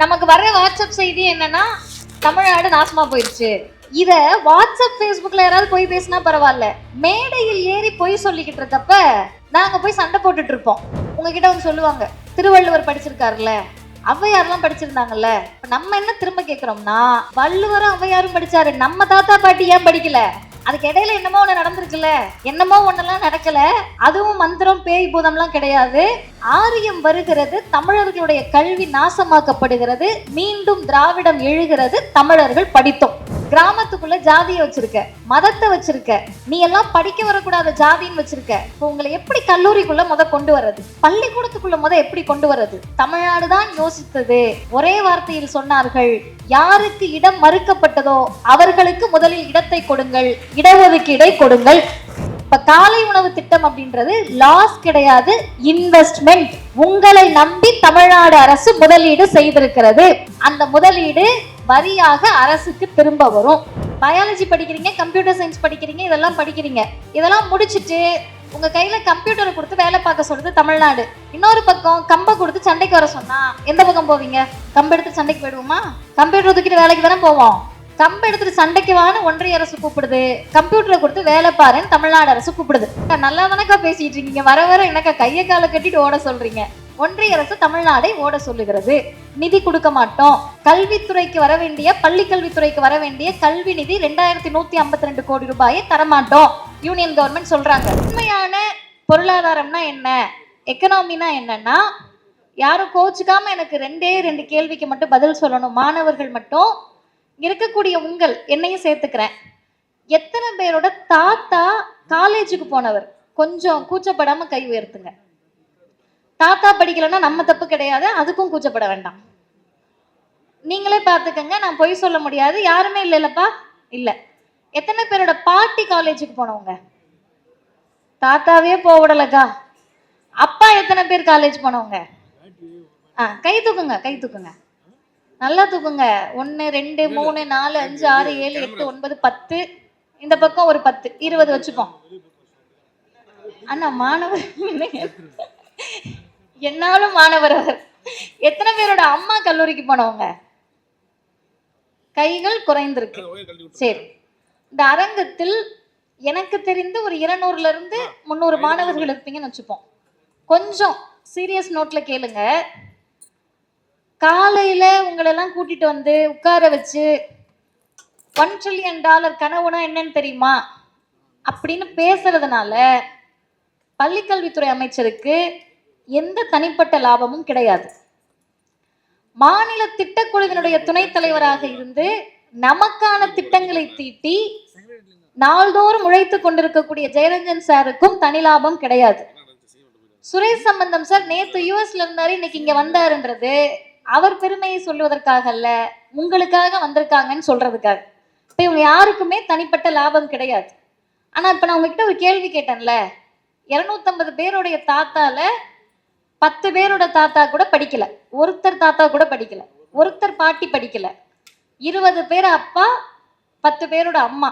நமக்கு வர வாட்ஸ்அப் செய்தி என்னன்னா தமிழ்நாடு நாசமா போயிடுச்சு. இத வாட்ஸ்அப் பேஸ்புக்ல யாராவது போய் பேசினா பரவாயில்ல, மேடையில் ஏறி போய் சொல்லிக்கிட்டு இருக்கப்ப நாங்க போய் சண்டை போட்டுட்டு இருப்போம். உங்ககிட்ட வந்து சொல்லுவாங்க, திருவள்ளுவர் படிச்சிருக்காருல்ல, ஔவையார்லாம் படிச்சிருந்தாங்கல்ல. நம்ம என்ன திரும்ப கேட்கிறோம்னா, வள்ளுவரும் ஔவையாரும் படிச்சாரு, நம்ம தாத்தா பாட்டி ஏன் படிக்கல? அதுக்கு இடையில என்னமோ ஒண்ணு நடந்திருக்குல்ல, என்னமோ ஒன்னெல்லாம் நடக்கல. அதுவும் மந்திரம் பேய் பூதம்லாம் கிடையாது. ஆரியம் வருகிறது, தமிழர்களுடைய கல்வி நாசமாக்கப்படுகிறது, மீண்டும் திராவிடம் எழுகிறது, தமிழர்கள் படித்தோம். கிராமத்துக்குள்ள ஜாதியை வச்சிருக்க, மதத்தை வச்சிருக்க, நீ எல்லாம் படிக்க வரக்கூடாத ஜாதின்னு வச்சிருக்க. இப்போ உங்களை எப்படி கல்லூரிக்குள்ள கொண்டு வர்றது, பள்ளிக்கூடத்துக்குள்ள எப்படி கொண்டு வர்றது? தமிழ்நாடுதான் யோசித்தது. ஒரே வார்த்தையில் சொன்னார்கள், யாருக்கு இடம் மறுக்கப்பட்டதோ அவர்களுக்கு முதலில் இடத்தை கொடுங்கள், இடஒதுக்கீடை கொடுங்கள். இப்ப காலை உணவு திட்டம் அப்படின்றது லாஸ் கிடையாது, இன்வெஸ்ட்மெண்ட். உங்களை நம்பி தமிழ்நாடு அரசு முதலீடு செய்திருக்கிறது. அந்த முதலீடு வரியாக அரசுக்கு திரும்ப வரும். பயாலஜி படிக்கிறீங்க, கம்ப்யூட்டர் சயின்ஸ் படிக்கிறீங்க, இதெல்லாம் படிக்கிறீங்க. இதெல்லாம் முடிச்சுட்டு உங்க கையில கம்ப்யூட்டரை கொடுத்து வேலை பார்க்க சொல்றது தமிழ்நாடு. இன்னொரு பக்கம் கம்பை கொடுத்து சண்டைக்கு வர சொன்னா எந்த பக்கம் போவீங்க? கம்பு எடுத்து சண்டைக்கு போயிடுவோமா? கம்ப்யூட்டர் தூக்கிட்டு வேலைக்கு தானே போவோம். கம்பை எடுத்துட்டு சண்டைக்கு வான்னு ஒன்றிய அரசு கூப்பிடுது, கம்ப்யூட்டரை கொடுத்து வேலை பாருன்னு தமிழ்நாடு அரசு கூப்பிடுது. நல்லா தானக்கா பேசிட்டு இருக்கீங்க, வர வர என்னக்கா கையை காலை கட்டிட்டு ஓட சொல்றீங்க? ஒன்றிய அரசு தமிழ்நாடை ஓட சொல்லுகிறது. நிதி கொடுக்க மாட்டோம், கல்வித்துறைக்கு வர வேண்டிய, பள்ளி கல்வித்துறைக்கு வர வேண்டிய கல்வி நிதி 2152 கோடி ரூபாயை தரமாட்டோம் யூனியன் கவர்மெண்ட் சொல்றாங்க. உண்மையான பொருளாதாரம்னா என்ன, எக்கனாமினா என்னன்னா, யாரும் கோச்சுக்காம எனக்கு 2 கேள்விக்கு மட்டும் பதில் சொல்லணும். மாணவர்கள் மட்டும் இருக்கக்கூடிய உங்கள், என்னையும் சேர்த்துக்கிறேன், எத்தனை பேரோட தாத்தா காலேஜுக்கு போனவர்? கொஞ்சம் கூச்சப்படாம கை உயர்த்துங்க. தாத்தா படிக்கலன்னா நம்ம தப்பு கிடையாது, அதுக்கும் கூச்சப்பட வேண்டாம். நீங்களே பார்த்துக்கங்க, நான் பொய் சொல்ல முடியாது. யாருமே இல்லைல்லப்பா? இல்ல. எத்தனை பேரோட பாட்டி காலேஜுக்கு போனவங்க? தாத்தாவே போவிடலக்கா. அப்பா எத்தனை பேர் காலேஜ் போனவங்க? கை தூக்குங்க, கை தூக்குங்க, நல்லா தூக்குங்க. 1 2 3 4 5 6 7 8 9 10, இந்த பக்கம் ஒரு 10 20 வச்சுப்போம். அண்ணா மாணவர் என்னாலும் மாணவர் அவர். எத்தனை பேரோட அம்மா கல்லூரிக்கு போனவங்க? கைகள் குறைந்திருக்கு. சரி, இந்த அரங்கத்தில் எனக்கு தெரிந்து ஒரு 200ல இருந்து 300 மாணவர்கள் இருப்பீங்கன்னு வச்சுப்போம். கொஞ்சம் சீரியஸ் நோட்ல கேளுங்க. காலையில உங்களெல்லாம் கூட்டிட்டு வந்து உட்கார வச்சு $1 trillion கனவுனா என்னன்னு தெரியுமா அப்படின்னு பேசுறதுனால பள்ளிக்கல்வித்துறை அமைச்சருக்கு எந்த தனிப்பட்ட லாபமும் கிடையாது. மாநில திட்டக்குழுவினுடைய துணைத் தலைவராக இருந்து நமக்கான திட்டங்களை தீட்டி நாள்தோறும் உழைத்து கொண்டிருக்கக்கூடிய ஜெயரஞ்சன் சாருக்கும் தனி லாபம் கிடையாது. சுரேஷ் சம்பந்தம் சார் நேத்து யூஎஸ்ல இருந்தாரு, இன்னைக்கு இங்க வந்தாருன்றது அவர் பெருமையை சொல்லுவதற்காக அல்ல, உங்களுக்காக வந்திருக்காங்கன்னு சொல்றதுக்காக. இப்ப இவங்க யாருக்குமே தனிப்பட்ட லாபம் கிடையாது. ஆனா இப்ப நான் உங்ககிட்ட ஒரு கேள்வி கேட்டேன்ல, 250 பேருடைய தாத்தால 10 பேரோட தாத்தா கூட படிக்கல, ஒருத்தர் தாத்தா கூட படிக்கல, ஒருத்தர் பாட்டி படிக்கல, 20 பேர் அப்பா, 10 பேரோட அம்மா.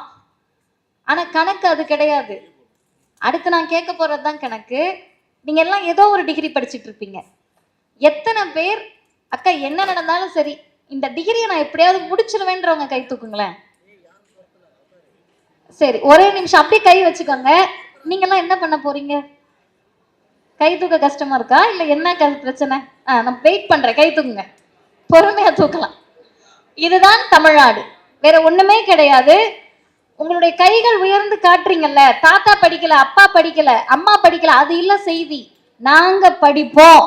ஆனா கணக்கு அது கிடையாது. அடுத்து நான் கேட்க போறதுதான் கணக்கு. நீங்க எல்லாம் ஏதோ ஒரு டிகிரி படிச்சுட்டு இருப்பீங்க. எத்தனை பேர் அக்கா என்ன நடந்தாலும் சரி இந்த டிகிரியை நான் எப்படியாவது முடிச்சிருவேன்றவங்க கை தூக்குங்களேன். சரி, ஒரே நிமிஷம் அப்படியே கை வச்சுக்கோங்க. நீங்க எல்லாம் என்ன பண்ண போறீங்க? கை தூக்க கஷ்டமா இருக்கா இல்ல என்ன பிரச்சனை? நான் வெயிட் பண்றேன், கை தூக்குங்க, பொறுமையா தூக்கலாம். இதுதான் தமிழ்நாடு, வேற ஒண்ணுமே கிடையாது. உங்களுடைய கைகள் உயர்ந்து காட்டுறீங்கல்ல, தாத்தா படிக்கல, அப்பா படிக்கல, அம்மா படிக்கல, அது இல்ல செய்தி. நாங்க படிப்போம்,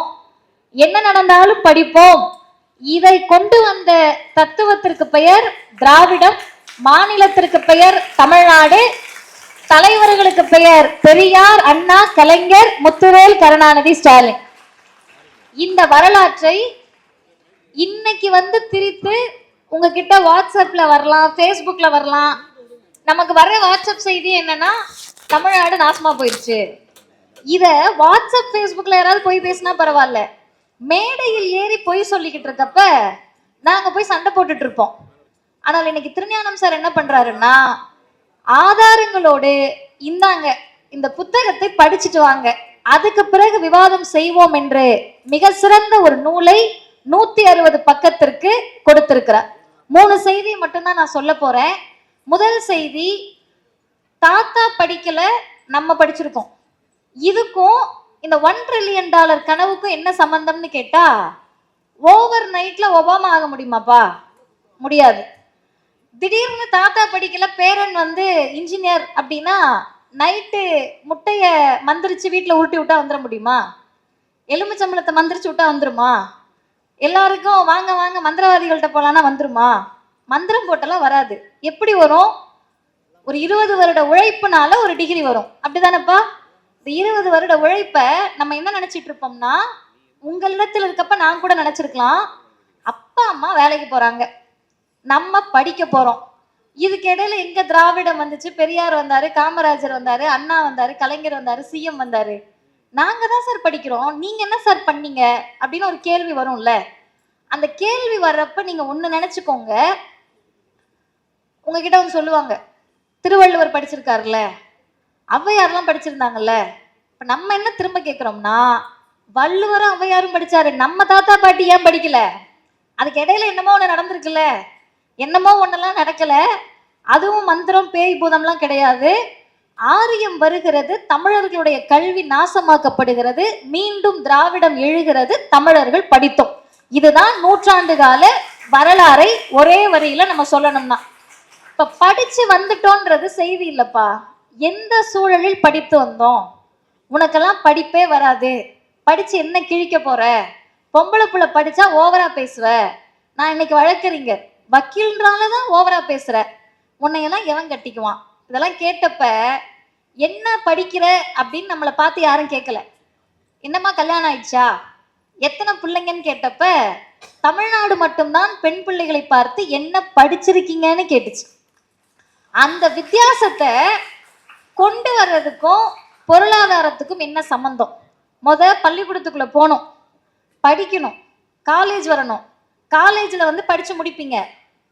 என்ன நடந்தாலும் படிப்போம். இதை கொண்டு வந்த தத்துவத்திற்கு பெயர் திராவிடம், மாநிலத்திற்கு பெயர் தமிழ்நாடு, தலைவர்களுக்கு பெயர் பெரியார், அண்ணா, கலைஞர், முத்துவேல், கருணாநிதி, ஸ்டாலின். இந்த வரலாற்றை இன்னைக்கு வந்து திரித்து உங்ககிட்ட வாட்ஸ்அப்ல வரலாம், பேஸ்புக்ல வரலாம். நமக்கு வர வாட்ஸ்அப் செய்தி என்னன்னா தமிழ்நாடு நாசமா போயிடுச்சு. இத வாட்ஸ்அப் பேஸ்புக்ல யாராவது போய் பேசினா பரவாயில்ல, மேடையில் ஏறி போய் சொல்லிக்கிட்டு இருக்கப்ப நாங்க போய் சண்டை போட்டுட்டு இருப்போம். ஆனால் இன்னைக்கு திருஞானம் சார் என்ன பண்றாருன்னா, ஆதாரங்களோடு இந்தாங்க இந்த புத்தகத்தை படிச்சுட்டு வாங்க, அதுக்கு பிறகு விவாதம் செய்வோம் என்று மிக சிறந்த ஒரு நூலை 160 பக்கத்திற்கு கொடுத்திருக்கிறார். 3 செய்தி மட்டும்தான் நான் சொல்ல போறேன். முதல் செய்தி, தாத்தா படிக்கல, நம்ம படிச்சிருக்கோம். இதுக்கும் இந்த $1 trillion கனவுக்கும் என்ன சம்பந்தம்னு கேட்டா, ஓவர் நைட்ல ஒபாமா ஆக முடியுமாப்பா? முடியாது. திடீர்னு தாத்தா படிக்கல, பேரன் இன்ஜினியர் அப்படின்னா நைட்டு முட்டைய மந்திரிச்சு வீட்டுல உருட்டி விட்டா வந்துட முடியுமா? எலுமிச்சம்பளத்தை மந்திரிச்சு விட்டா வந்துருமா? எல்லாருக்கும் வாங்க வாங்க மந்திரவாதிகள்கிட்ட போலான்னா வந்துருமா? மந்திரம் போட்டெல்லாம் வராது. எப்படி வரும்? ஒரு 20 வருட உழைப்புனால ஒரு டிகிரி வரும். அப்படிதானப்பா? இந்த 20 வருட உழைப்ப நம்ம என்ன நினைச்சிட்டு இருப்போம்னா, உங்களிடத்தில் இருக்கப்ப நான் கூட நினைச்சிருக்கலாம், அப்பா அம்மா வேலைக்கு போறாங்க, நம்ம படிக்க போறோம். இதுக்கு இடையில எங்க திராவிடம் வந்துச்சு, பெரியார் வந்தாரு, காமராஜர் வந்தாரு, அண்ணா வந்தாரு, கலைஞர் வந்தாரு, சிஎம் வந்தாரு. நாங்க தான் சார் படிக்கிறோம், நீங்க என்ன சார் பண்ணீங்க அப்படின்னு ஒரு கேள்வி வரும்ல. அந்த கேள்வி வர்றப்ப நீங்க ஒண்ணு நினைச்சுக்கோங்க, உங்ககிட்ட சொல்லுவாங்க, திருவள்ளுவர் படிச்சிருக்காருல்ல, ஔவையார்லாம் படிச்சிருந்தாங்கல்ல. இப்ப நம்ம என்ன திரும்ப கேட்கிறோம்னா, வள்ளுவரும் ஔவையாரும் படிச்சாரு, நம்ம தாத்தா பாட்டி ஏன் படிக்கல? அதுக்கு இடையில என்னமோ ஒண்ணு நடந்திருக்குல்ல, என்னமோ ஒண்ணெல்லாம் நடக்கல. அதுவும் மந்திரம் பேய் பூதம்லாம் கிடையாது. ஆரியம் வருகிறது, தமிழர்களுடைய கல்வி நாசமாக்கப்படுகிறது, மீண்டும் திராவிடம் எழுகிறது, தமிழர்கள் படித்தோம். இதுதான் நூற்றாண்டு கால வரலாறை ஒரே வரியில நம்ம சொல்லணும்னா. இப்ப படிச்சு வந்துட்டோன்றது செய்தி இல்லப்பா. எந்த சூழலில் படித்து வந்தோம்? உனக்கெல்லாம் படிப்பே வராது, படிச்சு என்ன கிழிக்க போற? பொம்பளை புள்ள படிச்சா ஓவரா பேசுவ. நான் இன்னைக்கு வழக்கறிஞர், வக்கீல்ன்றாலதான் ஓவரா பேசுற, உன்னையெல்லாம் எவன் கட்டிக்குவான்? இதெல்லாம் கேட்டப்ப என்ன படிக்கிற அப்படின்னு நம்மளை பார்த்து யாரும் கேட்கல. என்னம்மா கல்யாணம் ஆயிடுச்சா, எத்தனை பிள்ளைங்கன்னு கேட்டப்ப தமிழ்நாடு மட்டும்தான் பெண் பிள்ளைகளை பார்த்து என்ன படிச்சிருக்கீங்கன்னு கேட்டுச்சு. அந்த வித்தியாசத்தை கொண்டு வர்றதுக்கும் பொருளாதாரத்துக்கும் என்ன சம்பந்தம்? பள்ளிக்கூடத்துக்குள்ள போகணும், படிக்கணும், காலேஜ் வரணும், காலேஜ்ல படிச்சு முடிப்பீங்க.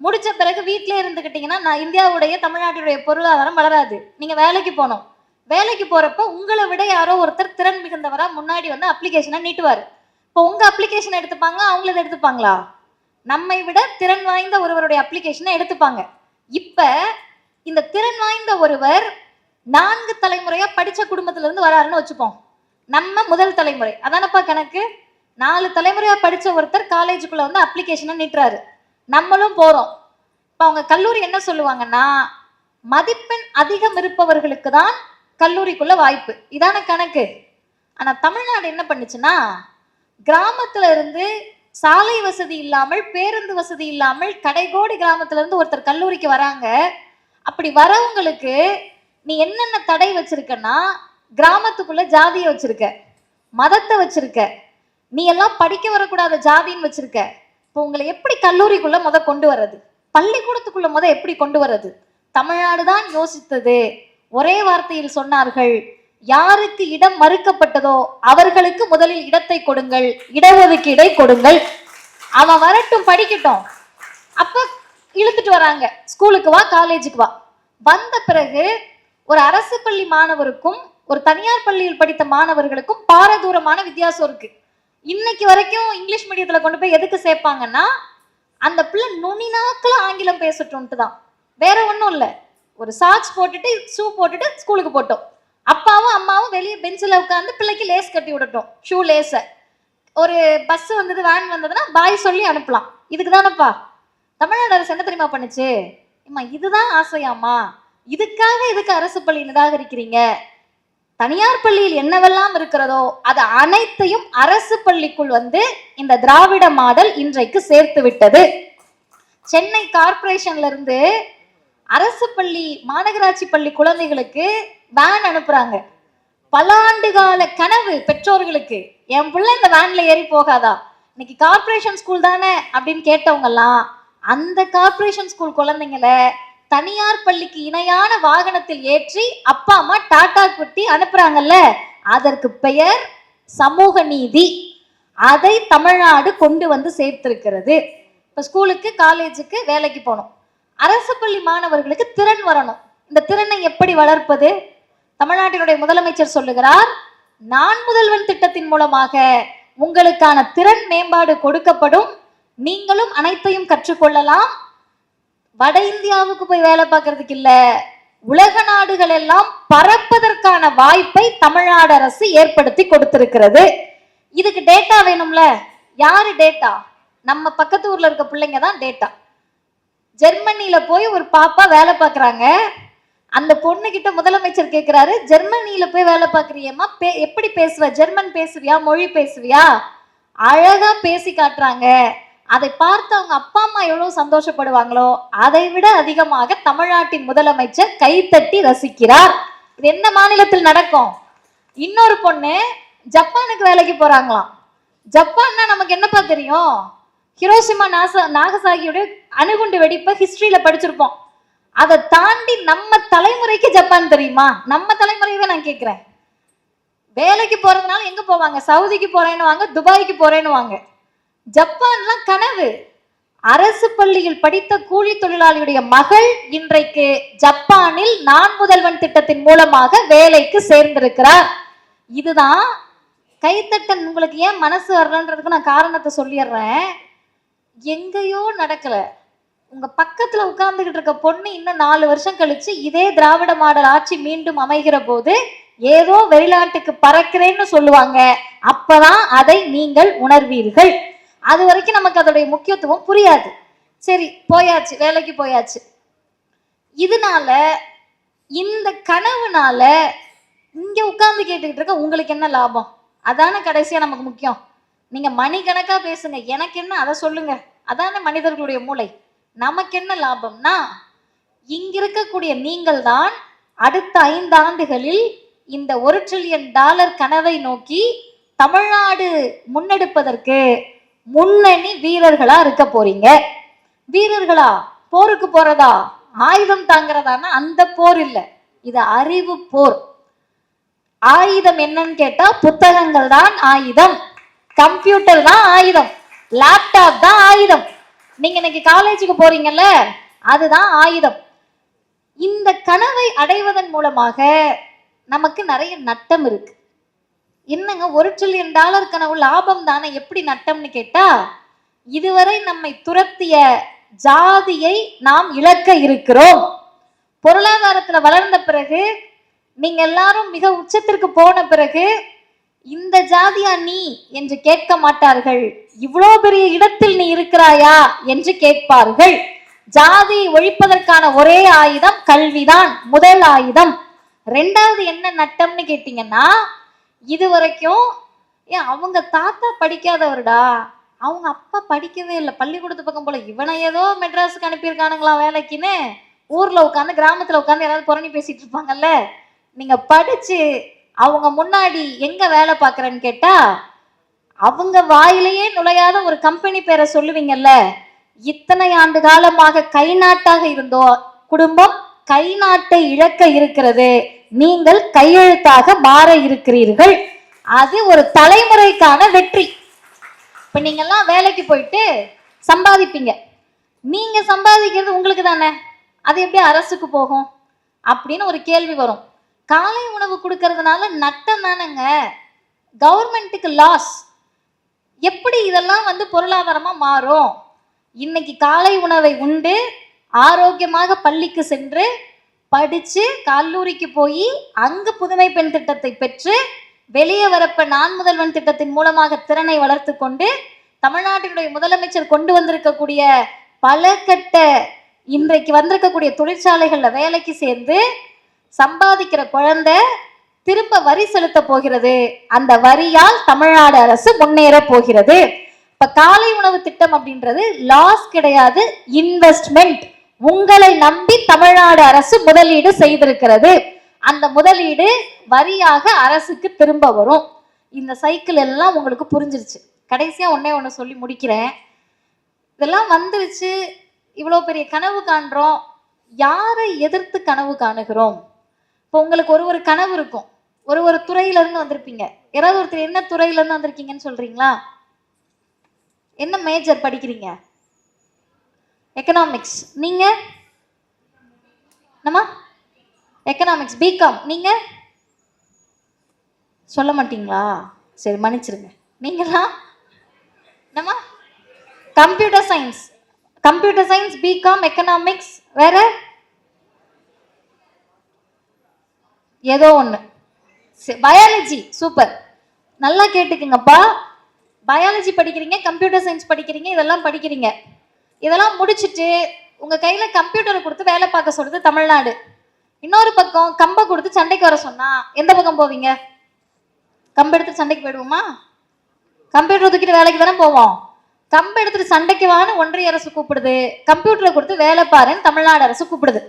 முடிச்ச பிறகு வீட்டிலே இருந்துக்கிட்டீங்கன்னா நான் இந்தியாவுடைய தமிழ்நாட்டுடைய பொருளாதாரம் வளராது. நீங்க வேலைக்கு போகணும். வேலைக்கு போறப்ப உங்களை விட யாரோ ஒருத்தர் திறன் மிகுந்தவரா முன்னாடி அப்ளிகேஷனை நீட்டுவார். இப்போ உங்க அப்ளிகேஷனை எடுத்துப்பாங்க, அவங்களது எடுத்துப்பாங்களா? நம்மை விட திறன் வாய்ந்த ஒருவருடைய அப்ளிகேஷனை எடுத்துப்பாங்க. இப்ப இந்த திறன் வாய்ந்த ஒருவர் 4 தலைமுறையா படிச்ச குடும்பத்துல இருந்து வராருன்னு வச்சுப்போம். நம்ம முதல் தலைமுறை, அதானப்பா கணக்கு. 4 தலைமுறையா படிச்ச ஒருத்தர் காலேஜுக்குள்ள அப்ளிகேஷனை நீட்டுறாரு, நம்மளும் போறோம். இப்ப அவங்க கல்லூரி என்ன சொல்லுவாங்கன்னா, மதிப்பெண் அதிகம் இருப்பவர்களுக்கு தான் கல்லூரிக்குள்ள வாய்ப்பு, இதான கணக்கு. ஆனா தமிழ்நாடு என்ன பண்ணுச்சுன்னா, கிராமத்துல இருந்து சாலை வசதி இல்லாமல், பேருந்து வசதி இல்லாமல், கடைகோடி கிராமத்துல இருந்து ஒருத்தர் கல்லூரிக்கு வராங்க. அப்படி வரவங்களுக்கு நீ என்னென்ன தடை வச்சிருக்கன்னா, கிராமத்துக்குள்ள ஜாதியை வச்சிருக்க, மதத்தை வச்சிருக்க, நீ எல்லாம் படிக்க வரக்கூடாத ஜாதின்னு வச்சிருக்க. இப்போ உங்களை எப்படி கல்லூரிக்குள்ள கொண்டு வர்றது? பள்ளிக்கூடத்துக்குள்ள எப்படி கொண்டு வர்றது? தமிழ்நாடு தான் யோசித்தது. ஒரே வார்த்தையில் சொன்னார்கள், யாருக்கு இடம் மறுக்கப்பட்டதோ அவர்களுக்கு முதலில் இடத்தை கொடுங்கள், இடஒதுக்கீடை கொடுங்கள், அவன் வரட்டும் படிக்கட்டும். அப்ப இழுத்துட்டு வராங்க, ஸ்கூலுக்கு வா, காலேஜுக்கு வா. வந்த பிறகு ஒரு அரசு பள்ளி மாணவருக்கும் ஒரு தனியார் பள்ளியில் படித்த மாணவர்களுக்கும் பாரதூரமான வித்தியாசம் இருக்கு. இன்னைக்கு வரைக்கும் இங்கிலீஷ் மீடியத்துல கொண்டு போய் எதுக்கு சேர்ப்பாங்கன்னா, அந்த பிள்ளை நுனிநாக்கில் ஆங்கிலம் பேசட்டும்ட்டு தான், வேற ஒன்றும் இல்லை. ஒரு சாக்ஸ் போட்டுட்டு ஷூ போட்டுட்டு ஸ்கூலுக்கு போட்டோம். அப்பாவும் அம்மாவும் வெளியே பெஞ்சில் உட்காந்து பிள்ளைக்கு லேஸ் கட்டி விடட்டும், ஷூ லேஸை. ஒரு பஸ் வந்தது, வேன் வந்ததுன்னா பாய் சொல்லி அனுப்பலாம். இதுக்கு தானப்பா தமிழ்நாடு அரசு என்ன தெரியுமா பண்ணுச்சு? அம்மா இதுதான் ஆசையாமா, இதுக்காக இதுக்கு அரசு பள்ளி நிராகரிக்கிறீங்க? தனியார் பள்ளியில் என்னவெல்லாம் இருக்கிறதோ அது அனைத்தையும் அரசு பள்ளிக்குள் இந்த திராவிட மாடல் இன்றைக்கு சேர்த்து விட்டது. சென்னை கார்பரேஷன்ல இருந்து அரசு பள்ளி, மாநகராட்சி பள்ளி குழந்தைகளுக்கு வேன் அனுப்புறாங்க. பல ஆண்டு கால கனவு பெற்றோர்களுக்கு, என் பிள்ளை இந்த வேன்ல ஏறி போகாதா, இன்னைக்கு கார்பரேஷன் ஸ்கூல் தானே அப்படின்னு கேட்டவங்க எல்லாம் அந்த கார்பரேஷன் ஸ்கூல் குழந்தைங்களை தனியார் பள்ளிக்கு இணையான வாகனத்தில் ஏற்றி அப்பா அம்மா டாடா குட்டி அனுப்புறாங்கல்ல, அதற்கு பெயர் சமூக நீதி. அதை தமிழ்நாடு கொண்டு சேர்த்திருக்கிறது. இப்ப ஸ்கூலுக்கு, காலேஜுக்கு, வேலைக்கு போகணும். அரசு பள்ளி மாணவர்களுக்கு திறன் வரணும். இந்த திறனை எப்படி வளர்ப்பது? தமிழ்நாட்டினுடைய முதலமைச்சர் சொல்லுகிறார், நான் முதல்வன் திட்டத்தின் மூலமாக உங்களுக்கான திறன் மேம்பாடு கொடுக்கப்படும், நீங்களும் அனைத்தையும் கற்றுக்கொள்ளலாம். வட இந்தியாவுக்கு போய் வேலை பார்க்கறதுக்கு இல்ல, உலக நாடுகள் எல்லாம் பறப்பதற்கான வாய்ப்பை தமிழ்நாடு அரசு ஏற்படுத்தி கொடுத்திருக்கிறது. இதுக்கு டேட்டா வேணும்ல. யாரு டேட்டா? நம்ம பக்கத்து ஊர்ல இருக்க பிள்ளைங்க தான் டேட்டா. ஜெர்மனியில போய் ஒரு பாப்பா வேலை பார்க்கறாங்க. அந்த பொண்ணு கிட்ட முதலமைச்சர் கேட்கிறாரு, ஜெர்மனியில போய் வேலை பார்க்கறியம்மா, எப்படி பேசுவ? ஜெர்மன் பேசுவியா? மொழி பேசுவியா? அழகா பேசி காட்டுறாங்க. அதை பார்த்து அவங்க அப்பா அம்மா எவ்வளவு சந்தோஷப்படுவாங்களோ அதை விட அதிகமாக தமிழ்நாட்டின் முதலமைச்சர் கைத்தட்டி ரசிக்கிறார். இது எந்த மாநிலத்தில் நடக்கும்? இன்னொரு பொண்ணு ஜப்பானுக்கு வேலைக்கு போறாங்களாம். ஜப்பான்னா நமக்கு என்னப்பா தெரியும்? ஹிரோஷிமா நாகசாகியோட அணுகுண்டு வெடிப்பை ஹிஸ்டரியில படிச்சிருப்போம். அதை தாண்டி நம்ம தலைமுறைக்கு ஜப்பான் தெரியுமா? நம்ம தலைமுறையவே நான் கேட்கிறேன். வேலைக்கு போறதுனால எங்க போவாங்க? சவுதிக்கு போறேன்னு வாங்க, துபாய்க்கு போறேன்னு வாங்க. ஜப்பான்லாம் கனவு. அரசு பள்ளியில் படித்த கூலி தொழிலாளியுடைய மகள் இன்றைக்கு ஜப்பானில் நான் முதல்வன் திட்டத்தின் மூலமாக வேலைக்கு சேர்ந்திருக்கிறார். இதுதான் கைத்தட்டன். உங்களுக்கு ஏன் மனசு வரலன்றதுக்கு நான் காரணத்தை சொல்லிடுறேன். எங்கேயோ நடக்கல. உங்க பக்கத்துல உட்கார்ந்துகிட்டு இருக்க பொண்ணு இன்னும் 4 வருஷம் கழிச்சு இதே திராவிட மாடல் ஆட்சி மீண்டும் அமைகிற போது ஏதோ வெளிநாட்டுக்கு பறக்கிறேன்னு சொல்லுவாங்க. அப்பதான் அதை நீங்கள் உணர்வீர்கள். அது வரைக்கும் நமக்கு அதோடைய முக்கியத்துவம் புரியாது. சரி, போயாச்சு, வேலைக்கு போயாச்சு. இதனால, இந்த கனவுனால இங்க உட்கார்ந்து கேட்டுக்கிட்டு இருக்க உங்களுக்கு என்ன லாபம்? அதான கடைசியா நமக்கு முக்கியம். நீங்க மணிக்கணக்கா பேசுங்க, எனக்கு என்ன அதை சொல்லுங்க. அதான மனிதர்களுடைய மூளை. நமக்கு என்ன லாபம்னா, இங்க இருக்கக்கூடிய நீங்கள் தான் அடுத்த 5 ஆண்டுகளில் இந்த $1 trillion கனவை நோக்கி தமிழ்நாடு முன்னெடுப்பதற்கு முன்னணி வீரர்களா இருக்க போறீங்க. வீரர்களா? போருக்கு போறதா? ஆயுதம் தாங்கிறதானா? அந்த போர் இல்ல, இது அறிவு போர். ஆயுதம் என்னன்னு கேட்டா புத்தகங்கள் தான் ஆயுதம், கம்ப்யூட்டர் தான் ஆயுதம், லேப்டாப் தான் ஆயுதம். நீங்க இன்னைக்கு காலேஜுக்கு போறீங்கல்ல, அதுதான் ஆயுதம். இந்த கனவை அடைவதன் மூலமாக நமக்கு நிறைய நட்டம் இருக்கு. என்னங்க $1 trillion கனவு லாபம் தானே, எப்படி நட்டம்னு கேட்டா, இதுவரை நம்மை துரத்திய ஜாதியை நாம் இழக்க இருக்கிறோம். பொருளாதாரத்துல வளர்ந்த பிறகு, நீங்க எல்லாரும் மிக உச்சத்திற்கு போன பிறகு இந்த ஜாதியா நீ என்று கேட்க மாட்டார்கள். இவ்வளோ பெரிய இடத்தில் நீ இருக்கிறாயா என்று கேட்பார்கள். ஜாதியை ஒழிப்பதற்கான ஒரே ஆயுதம் கல்விதான், முதல் ஆயுதம். 2வது என்ன நட்டம்னு கேட்டீங்கன்னா, இது வரைக்கும் அவங்க தாத்தா படிக்காதவருடா, அவங்க அப்பா படிக்கவே இல்லை, பள்ளிக்கூடத்து பக்கம் போல, இவனை ஏதோ மெட்ராஸுக்கு அனுப்பியிருக்கானுங்களா வேலைக்குன்னு ஊர்ல உட்காந்து கிராமத்துல உட்காந்து ஏதாவது புரணி பேசிட்டு இருப்பாங்கல்ல. நீங்க படிச்சு அவங்க முன்னாடி எங்க வேலை பார்க்கறேன்னு கேட்டா, அவங்க வாயிலேயே நுழையாத ஒரு கம்பெனி பேரை சொல்லுவீங்கல்ல. இத்தனை ஆண்டு காலமாக கை நாட்டாக இருந்தோ குடும்பம் கை நாட்டை இழக்க இருக்கிறது. நீங்கள் கையெழுத்தாக மாற இருக்கிறீர்கள். அது ஒரு தலைமுறைக்கான வெற்றி. இப்ப நீங்க எல்லாம் வேலைக்கு போயிட்டு சம்பாதிப்பீங்க. நீங்க சம்பாதிக்கிறது உங்களுக்கு தானே, அது எப்படி அரசுக்கு போகும் அப்படின்னு ஒரு கேள்வி வரும். காலை உணவு கொடுக்கறதுனால நட்டம் தானேங்க, கவர்மெண்ட்டுக்கு லாஸ். எப்படி இதெல்லாம் பொருளாதாரமா மாறும்? இன்னைக்கு காலை உணவை உண்டு ஆரோக்கியமாக பள்ளிக்கு சென்று படிச்சு கல்லூரிக்கு போய் அங்கு புதுமை பெண் திட்டத்தை பெற்று வெளியே வரப்ப நான் முதல்வன் திட்டத்தின் மூலமாக திறனை வளர்த்து கொண்டு தமிழ்நாட்டினுடைய முதலமைச்சர் கொண்டு வந்திருக்கக்கூடிய பல கட்ட இன்றைக்கு வந்திருக்கக்கூடிய தொழிற்சாலைகள்ல வேலைக்கு சேர்ந்து சம்பாதிக்கிற குழந்தை திரும்ப வரி செலுத்த போகிறது. அந்த வரியால் தமிழ்நாடு அரசு முன்னேற போகிறது. இப்ப காலை உணவு திட்டம் அப்படின்றது லாஸ் கிடையாது, இன்வெஸ்ட்மெண்ட். உங்களை நம்பி தமிழ்நாடு அரசு முதலீடு செய்திருக்கிறது. அந்த முதலீடு வரியாக அரசுக்கு திரும்ப வரும். இந்த சைக்கிள் எல்லாம் உங்களுக்கு புரிஞ்சிருச்சு. கடைசியா ஒண்ணு சொல்லி முடிக்கிறேன். இதெல்லாம் வந்துருச்சு, இவ்வளவு பெரிய கனவு காண்றோம். யாரை எதிர்த்து கனவு காணுகிறோம்? இப்போ உங்களுக்கு ஒரு கனவு இருக்கும். ஒரு துறையில இருந்து வந்திருப்பீங்க. யாராவது ஒருத்தர் என்ன துறையில இருந்து வந்திருக்கீங்கன்னு சொல்றீங்களா? என்ன மேஜர் படிக்கிறீங்க? எக்கனாமிக்ஸ். நீங்க நம்ம எக்கனாமிக்ஸ் பிகாம். நீங்க சொல்ல மாட்டீங்களா? சரி, மன்னிச்சிருங்க. நீங்களாம் நம்ம computer science, computer science, BCom, economics, வேற ஏதோ ஒண்ணு, பயாலஜி. சூப்பர், நல்லா கேட்டுக்குங்கப்பா. பயாலஜி படிக்கிறீங்க, கம்ப்யூட்டர் சயின்ஸ் படிக்கிறீங்க, இதெல்லாம் படிக்கிறீங்க. இதெல்லாம் முடிச்சுட்டு உங்க கையில கம்ப்யூட்டரை கொடுத்து வேலை பார்க்க சொல்றது தமிழ்நாடு. இன்னொரு பக்கம் கம்பை கொடுத்து சண்டைக்கு வர சொன்னா எந்த பக்கம் போவீங்க? கம்பு எடுத்து சண்டைக்கு போயிடுவோமா? கம்ப்யூட்டர் தூக்கிட்டு வேலைக்கு தானே போவோம். கம்பு எடுத்துட்டு சண்டைக்கு வான்னு ஒன்றிய அரசு கூப்பிடுது, கம்ப்யூட்டரை கொடுத்து வேலை பாருன்னு தமிழ்நாடு அரசு கூப்பிடுது.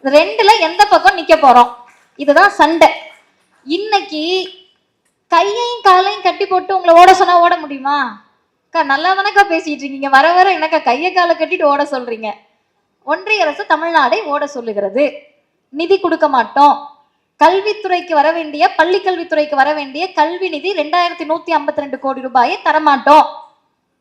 ரெண்டுல எந்த பக்கம் நிக்க போறோம்? இதுதான் சண்டை. இன்னைக்கு கையையும் காலையும் கட்டி போட்டு உங்களை ஓட சொன்னா ஓட முடியுமா? அக்கா நல்லா தானக்கா பேசிட்டு இருக்கீங்க, வர வர என்னக்கா கையை காலை கட்டிட்டு ஓட சொல்றீங்க? ஒன்றிய அரசு தமிழ்நாடை ஓட சொல்லுகிறது. நிதி கொடுக்க மாட்டோம், கல்வித்துறைக்கு வர வேண்டிய, பள்ளி கல்வித்துறைக்கு வர வேண்டிய கல்வி நிதி 2152 கோடி ரூபாயை தரமாட்டோம்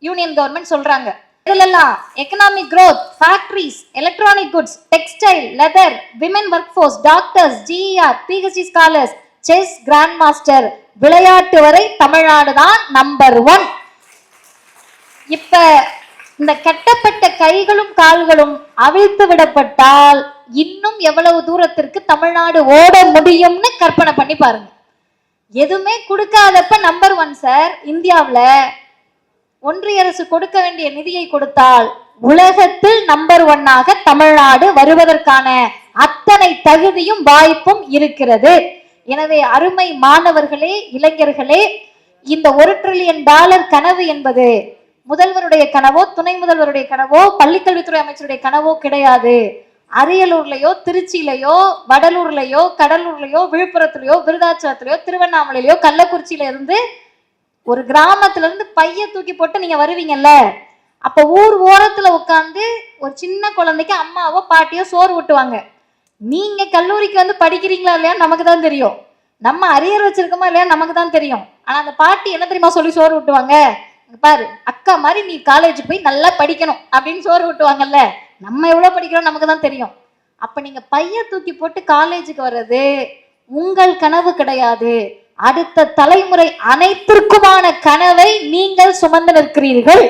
யூனியன் கவர்மெண்ட் சொல்றாங்க. இதெல்லாம் economic growth, factories, electronic goods, textile, leather, women work force, doctors, GR, PhD scholars, chess grandmaster, விளையாட்டு வரை தமிழ்நாடு தான் நம்பர் 1. இப்ப இந்த கட்டப்பட்ட கைகளும் கால்களும் அவிழ்த்து விடப்பட்டால் இன்னும் எவ்வளவு தூரத்திற்கு தமிழ்நாடு ஓட முடியும்னு கற்பனை பண்ணி பாருங்க. எதுவுமே கொடுக்காதப்ப நம்பர் 1 சார். இந்தியாவில் ஒன்றிய அரசு கொடுக்க வேண்டிய நிதியை கொடுத்தால் உலகத்தில் நம்பர் 1 தமிழ்நாடு வருவதற்கான அத்தனை தகுதியும் வாய்ப்பும் இருக்கிறது. எனவே அருமை மாணவர்களே, இளைஞர்களே, இந்த $1 டிரில்லியன் கனவு என்பது முதல்வருடைய கனவோ, துணை முதல்வருடைய கனவோ, பள்ளிக்கல்வித்துறை அமைச்சருடைய கனவோ கிடையாது. அரியலூர்லயோ, திருச்சியிலையோ, வடலூர்லயோ, கடலூர்லயோ, விழுப்புரத்துலயோ, விருதாச்சலத்திலயோ, திருவண்ணாமலையிலயோ, கள்ளக்குறிச்சியில இருந்து ஒரு கிராமத்துல இருந்து பைய தூக்கி போட்டு நீங்க வருவீங்கல்ல, அப்ப ஊர் ஓரத்துல உட்காந்து ஒரு சின்ன குழந்தைக்கு அம்மாவோ பாட்டியோ சோறு ஊட்டுவாங்க. நீங்க கல்லூரிக்கு வந்து படிக்கிறீங்களா இல்லையா நமக்கு தான் தெரியும், நம்ம அரியர் வச்சிருக்கோமா இல்லையா நமக்கு தான் தெரியும். ஆனா அந்த பாட்டி என்ன தெரியுமா சொல்லி சோறு ஊட்டுவாங்க? பாரு அக்கா மாதிரி நீ காலேஜ் போய் நல்லா படிக்கணும் அப்படின்னு சோறு ஊட்டுவாங்கல்ல. நம்ம எவ்வளவு படிக்கிறோம் நமக்கு தான் தெரியும். அப்ப நீங்க பைய தூக்கி போட்டு காலேஜுக்கு வர்றது உங்கள் கனவு கிடையாது, அடுத்த தலைமுறை அனைத்திற்குமான கனவை நீங்கள் சுமந்து நிற்கிறீர்கள்.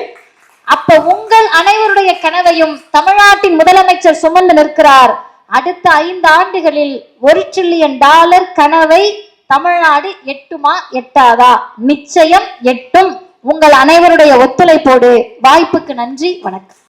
அப்ப உங்கள் அனைவருடைய கனவையும் தமிழ்நாட்டின் முதலமைச்சர் சுமந்து நிற்கிறார். அடுத்த 5 ஆண்டுகளில் $1 டிரில்லியன் கனவை தமிழ்நாடு எட்டுமா எட்டாதா? நிச்சயம் எட்டும். உங்கள் அனைவருடைய ஒத்துழைப்போடு. வாய்ப்புக்கு நன்றி, வணக்கம்.